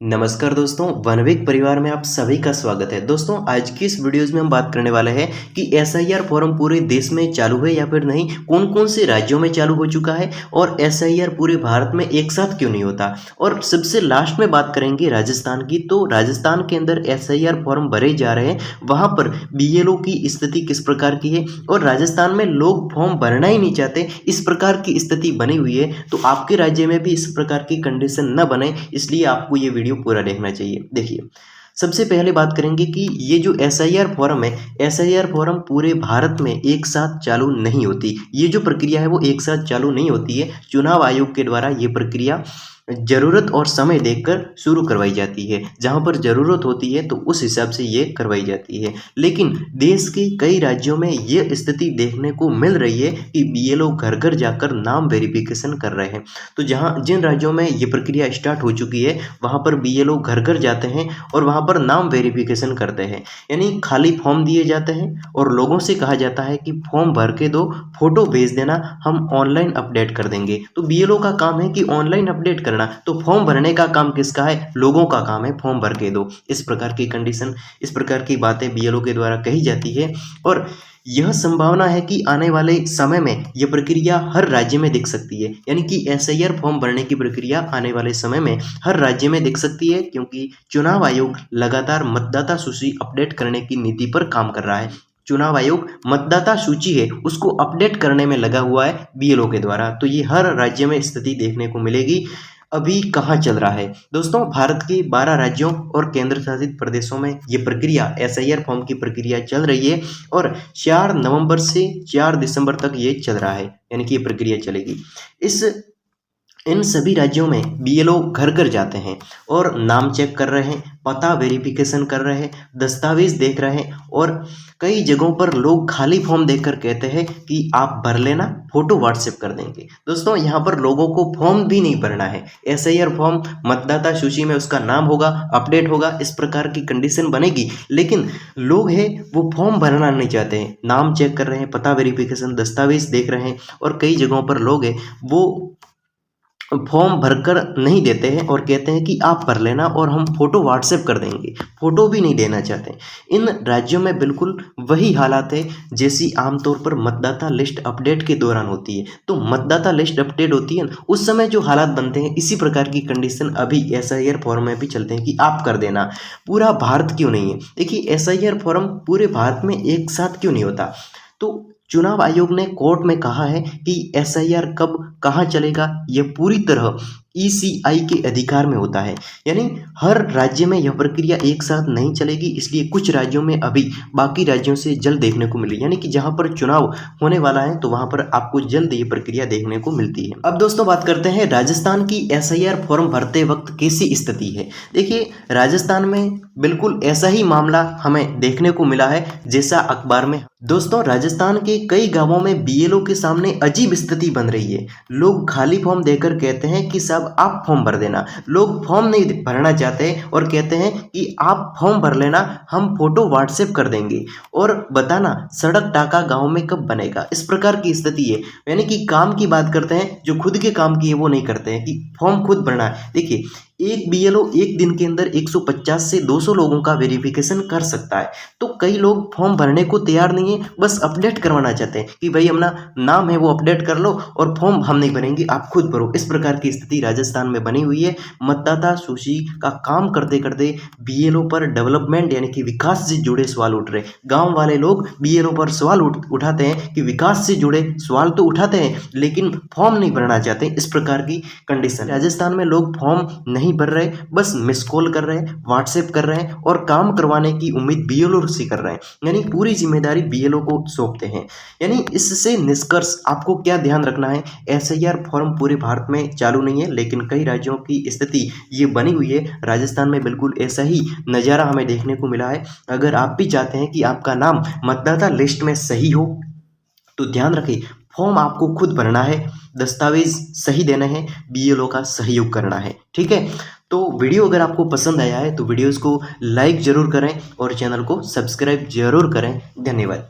नमस्कार दोस्तों, वनविक परिवार में आप सभी का स्वागत है। दोस्तों, आज की इस वीडियोस में हम बात करने वाले हैं कि एसआईआर फॉर्म पूरे देश में चालू है या फिर नहीं, कौन कौन से राज्यों में चालू हो चुका है और एसआईआर पूरे भारत में एक साथ क्यों नहीं होता। और सबसे लास्ट में बात करेंगे राजस्थान की। तो राजस्थान के अंदर एसआईआर फॉर्म भरे जा रहे हैं, वहाँ पर बीएलओ की स्थिति किस प्रकार की है और राजस्थान में लोग फॉर्म भरना ही नहीं चाहते, इस प्रकार की स्थिति बनी हुई है। तो आपके राज्य में भी इस प्रकार की कंडीशन न बने, इसलिए आपको ये वीडियो पूरा देखना चाहिए। देखिए, सबसे पहले बात करेंगे कि ये जो एसआईआर फॉर्म है, एसआईआर फॉर्म पूरे भारत में एक साथ चालू नहीं होती। ये जो प्रक्रिया है वो एक साथ चालू नहीं होती है। चुनाव आयोग के द्वारा ये प्रक्रिया जरूरत और समय देखकर शुरू करवाई जाती है। जहां पर जरूरत होती है तो उस हिसाब से ये करवाई जाती है। लेकिन देश के कई राज्यों में ये स्थिति देखने को मिल रही है कि बीएलओ घर घर जाकर नाम वेरिफिकेशन कर रहे हैं। तो जहां जिन राज्यों में ये प्रक्रिया स्टार्ट हो चुकी है, वहां पर बीएलओ घर घर जाते हैं और वहां पर नाम वेरिफिकेशन करते हैं। यानी खाली फॉर्म दिए जाते हैं और लोगों से कहा जाता है कि फॉर्म भर के दो, फोटो भेज देना, हम ऑनलाइन अपडेट कर देंगे। तो बीएलओ का काम है कि ऑनलाइन अपडेट करना, तो फॉर्म भरने का काम किसका है? लोगों का काम है, फॉर्म भर के दो। इस प्रकार की कंडीशन, इस प्रकार की बातें बीएलओ के द्वारा कही जाती है। और यह संभावना है कि आने वाले समय में यह प्रक्रिया हर राज्य में दिख सकती है। यानी कि एसआईआर फॉर्म भरने की प्रक्रिया आने वाले समय में हर राज्य में दिख सकती है, क्योंकि चुनाव आयोग लगातार मतदाता सूची अपडेट करने की नीति पर काम कर रहा है। चुनाव आयोग मतदाता सूची है उसको अपडेट करने में लगा हुआ है बीएलओ के द्वारा। तो ये हर राज्य में स्थिति देखने को मिलेगी। अभी कहाँ चल रहा है दोस्तों? भारत के 12 राज्यों और केंद्र शासित प्रदेशों में ये प्रक्रिया, एसआईआर फॉर्म की प्रक्रिया चल रही है और 4 नवंबर से 4 दिसंबर तक ये चल रहा है। यानी कि ये प्रक्रिया चलेगी। इन सभी राज्यों में बीएलओ घर घर जाते हैं और नाम चेक कर रहे हैं, पता वेरिफिकेशन कर रहे हैं, दस्तावेज देख रहे हैं। और कई जगहों पर लोग खाली फॉर्म देखकर कहते हैं कि आप भर लेना, फोटो व्हाट्सएप कर देंगे। दोस्तों, यहाँ पर लोगों को फॉर्म भी नहीं भरना है। एसआईआर फॉर्म मतदाता सूची में उसका नाम होगा, अपडेट होगा, इस प्रकार की कंडीशन बनेगी। लेकिन लोग हैं वो फॉर्म भरना नहीं चाहते हैं, नाम चेक कर रहे हैं, पता वेरिफिकेशन, दस्तावेज देख रहे हैं। और कई जगहों पर लोग हैं वो फॉर्म भरकर नहीं देते हैं और कहते हैं कि आप भर लेना और हम फोटो व्हाट्सएप कर देंगे। फोटो भी नहीं देना चाहते। इन राज्यों में बिल्कुल वही हालात है जैसी आमतौर पर मतदाता लिस्ट अपडेट के दौरान होती है। तो मतदाता लिस्ट अपडेट होती है उस समय जो हालात बनते हैं, इसी प्रकार की कंडीशन अभी एसआईआर फॉर्म में भी चलते हैं कि आप कर देना। पूरा भारत क्यों नहीं है? देखिए, एसआईआर फॉर्म पूरे भारत में एक साथ क्यों नहीं होता? तो चुनाव आयोग ने कोर्ट में कहा है कि एसआईआर कब कहाँ चलेगा, यह पूरी तरह ईसीआई के अधिकार में होता है। यानी हर राज्य में यह प्रक्रिया एक साथ नहीं चलेगी, इसलिए कुछ राज्यों में अभी बाकी राज्यों से जल्द देखने को मिली। यानी कि जहां पर चुनाव होने वाला है तो वहां पर आपको जल्द ये प्रक्रिया देखने को मिलती है। अब दोस्तों, बात करते हैं राजस्थान की एसआईआर फॉर्म भरते वक्त कैसी स्थिति है। देखिए, राजस्थान में बिल्कुल ऐसा ही मामला हमें देखने को मिला है जैसा अखबार में। दोस्तों, राजस्थान के कई गांवों में बीएलओ के सामने अजीब स्थिति बन रही है। लोग खाली फॉर्म देकर कहते हैं कि साहब आप फॉर्म भर देना। लोग फॉर्म नहीं भरना चाहते और कहते हैं कि आप फॉर्म भर लेना, हम फोटो व्हाट्सएप कर देंगे और बताना सड़क टाका गांव में कब बनेगा। इस प्रकार की स्थिति है। यानी कि काम की बात करते हैं, जो खुद के काम की है वो नहीं करते हैं कि फॉर्म खुद भरना है। देखिए, एक बीएलओ एक दिन के अंदर 150 से 200 लोगों का वेरिफिकेशन कर सकता है। तो कई लोग फॉर्म भरने को तैयार नहीं है, बस अपडेट करवाना चाहते हैं कि भाई अपना नाम है वो अपडेट कर लो और फॉर्म हम नहीं भरेंगे, आप खुद भरो। इस प्रकार की स्थिति राजस्थान में बनी हुई है। मतदाता सूची का काम करते करते बीएलओ पर डेवलपमेंट यानी कि विकास से जुड़े सवाल उठ रहे। गाँव वाले लोग बीएलओ पर सवाल उठाते हैं कि विकास से जुड़े सवाल तो उठाते हैं लेकिन फॉर्म नहीं भरना चाहते। इस प्रकार की कंडीशन राजस्थान में, लोग फॉर्म नहीं भर रहे, बस मिस कॉल कर रहे हैं, व्हाट्सएप कर रहे हैं और काम करवाने की उम्मीद बीएलओ से कर रहे हैं। यानी पूरी जिम्मेदारी बीएलओ को सौंपते हैं। यानी इससे निष्कर्ष आपको क्या ध्यान रखना है? एसआईआर फॉर्म पूरे भारत में चालू नहीं है, लेकिन कई राज्यों की स्थिति ये बनी हुई है। राजस्थान में बिल्कुल ऐसा ही नज़ारा हमें देखने को मिला है। अगर आप भी चाहते हैं कि आपका नाम मतदाता लिस्ट में सही हो तो ध्यान रखें, फॉर्म आपको खुद भरना है, दस्तावेज सही देने हैं, बीएलओ का सहयोग करना है। ठीक है? तो वीडियो अगर आपको पसंद आया है तो वीडियोस को लाइक जरूर करें और चैनल को सब्सक्राइब जरूर करें। धन्यवाद।